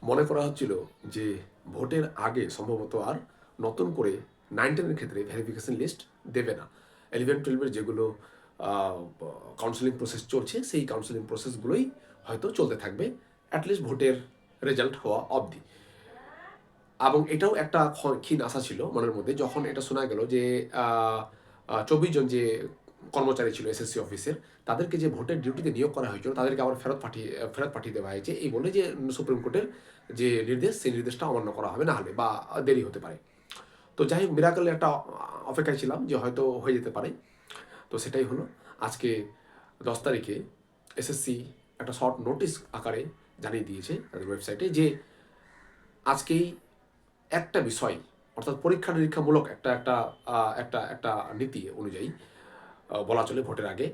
মনে করা হচ্ছিল যে ভোটের আগে সম্ভবত আর নতুন করে 9-10-এর ক্ষেত্রে ভেরিফিকেশন লিস্ট দেবে না। 11-12-এর যেগুলো কাউন্সেলিং প্রসেস চলছে সেই কাউন্সেলিং প্রসেসগুলোই হয়তো চলতে থাকবে অ্যাটলিস্ট ভোটের রেজাল্ট হওয়া অবধি। এবং এটাও একটা ক্ষীণ আশা ছিল মনের মধ্যে যখন এটা শোনা গেল যে 24 জন যে কর্মচারী ছিল এসএসসি অফিসের, তাদেরকে যে ভোটের ডিউটিতে নিয়োগ করা হয়েছিল তাদেরকে আবার ফেরত পাঠিয়ে দেওয়া হয়েছে এই বলে যে সুপ্রিম কোর্টের যে নির্দেশ সেই নির্দেশটা অমান্য করা হবে না হলে বা দেরি হতে পারে। তো যাই হোক, মিরাকলের একটা অপেক্ষায় ছিলাম যে হয়তো হয়ে যেতে পারে। তো সেটাই হলো। আজকে 10 তারিখে এসএসসি একটা শর্ট নোটিশ আকারে জানিয়ে দিয়েছে তাদের ওয়েবসাইটে যে আজকেই একটা বিষয় অর্থাৎ পরীক্ষা নিরীক্ষামূলক একটা একটা একটা একটা নীতি অনুযায়ী বলা চলে ভোটের আগে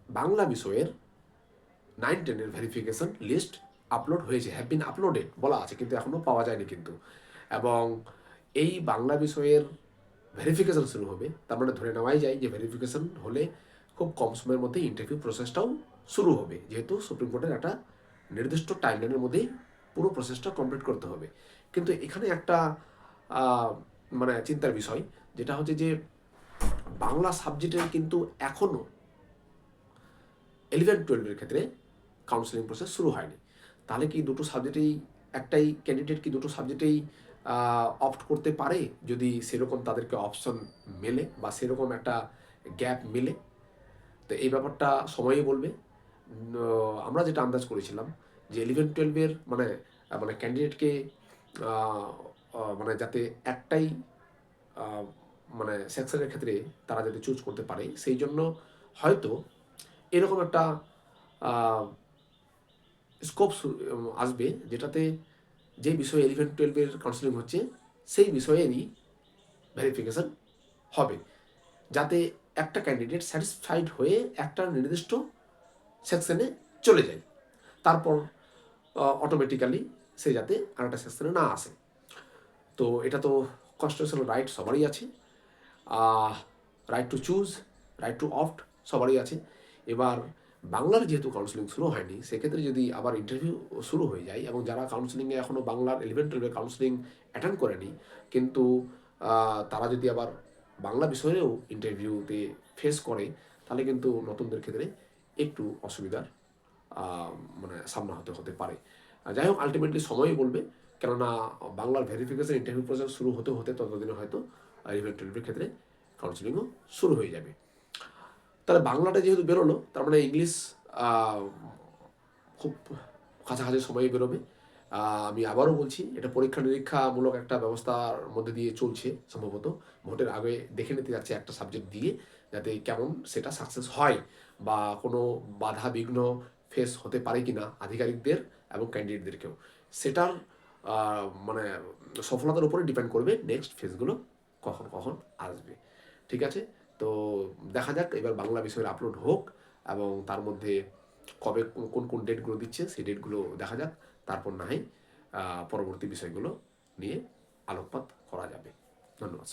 বাংলা বিষয়ের 9-10-এর ভেরিফিকেশন লিস্ট আপলোড হয়েছে, হ্যাভ বিন আপলোডেড বলা আছে কিন্তু এখনও পাওয়া যায়নি কিন্তু। এবং এই বাংলা বিষয়ের ভেরিফিকেশন শুরু হবে, তার মানে ধরে নেওয়াই যায় যে ভেরিফিকেশন হলে খুব কম সময়ের মধ্যে ইন্টারভিউ প্রসেসটাও শুরু হবে, যেহেতু সুপ্রিম কোর্টের একটা নির্দিষ্ট টাইমলাইনের মধ্যেই পুরো প্রসেসটা কমপ্লিট করতে হবে। কিন্তু এখানে একটা মানে চিন্তার বিষয় যেটা হচ্ছে যে বাংলা সাবজেক্টের কিন্তু এখনও 11-12-এর ক্ষেত্রে কাউন্সেলিং প্রসেস শুরু হয়নি। তাহলে কি দুটো সাবজেক্টেই একটাই ক্যান্ডিডেট কি দুটো সাবজেক্টেই অপ্ট করতে পারে যদি সেরকম তাদেরকে অপশন মেলে বা সেরকম একটা গ্যাপ মেলে? তো এই ব্যাপারটা সময়ই বলবে। আমরা যেটা আন্দাজ করেছিলাম যে 11-12-এর মানে মানে ক্যান্ডিডেটকে মানে যাতে একটাই মানে সেকশনের ক্ষেত্রে তারা যাতে চুজ করতে পারে সেই জন্য হয়তো এরকম একটা স্কোপ আসবে যেটাতে যে বিষয়ে 11-12-এর কাউন্সেলিং হচ্ছে সেই বিষয়েরই ভেরিফিকেশন হবে, যাতে একটা ক্যান্ডিডেট স্যাটিসফাইড হয়ে একটা নির্দিষ্ট সেকশনে চলে যায়, তারপর অটোমেটিক্যালি সে যাতে আরেকটা সেকশনে না আসে। তো এটা তো কনস্টিটিউশনাল রাইট সবারই আছে, right to choose, right two opt সবারই আছে। এবার বাংলার যেহেতু কাউন্সেলিং শুরু হয়নি, সেক্ষেত্রে যদি আবার ইন্টারভিউ শুরু হয়ে যায় এবং যারা কাউন্সেলিংয়ে এখনও বাংলার 11-12-এর কাউন্সেলিং অ্যাটেন্ড করেনি কিন্তু তারা যদি আবার বাংলা বিষয়েও ইন্টারভিউতে ফেস করে, তাহলে কিন্তু নতুনদের ক্ষেত্রে একটু অসুবিধার মানে সামনা হতে পারে। যাই হোক, আলটিমেটলি সময়ই বলবে, কেননা বাংলার ভেরিফিকেশন ইন্টারভিউ প্রসেস শুরু হতে হতে ততদিনে হয়তো 11-12-এর ক্ষেত্রে কাউন্সেলিংও শুরু হয়ে যাবে। তাহলে বাংলাটা যেহেতু বেরোলো, তার মানে ইংলিশ খুব কাছাকাছি সময়ে বেরোবে। আমি আবারও বলছি, এটা পরীক্ষা নিরীক্ষামূলক একটা ব্যবস্থার মধ্যে দিয়ে চলছে সম্ভবত। ভোটের আগে দেখে নিতে যাচ্ছে একটা সাবজেক্ট দিয়ে যাতে কেমন সেটা সাকসেস হয় বা কোনো বাধা বিঘ্ন ফেস হতে পারে কি না আধিকারিকদের এবং ক্যান্ডিডেটদেরকেও, সেটার মানে সফলতার উপরে ডিপেন্ড করবে নেক্সট ফেজগুলো কখন কখন আসবে। ঠিক আছে, তো দেখা যাক এবার বাংলা বিষয়ের আপলোড হোক এবং তার মধ্যে কবে কোন কোন ডেটগুলো দিচ্ছে সেই ডেটগুলো দেখা যাক, তারপর না হয় পরবর্তী বিষয়গুলো নিয়ে আলোকপাত করা যাবে। ধন্যবাদ।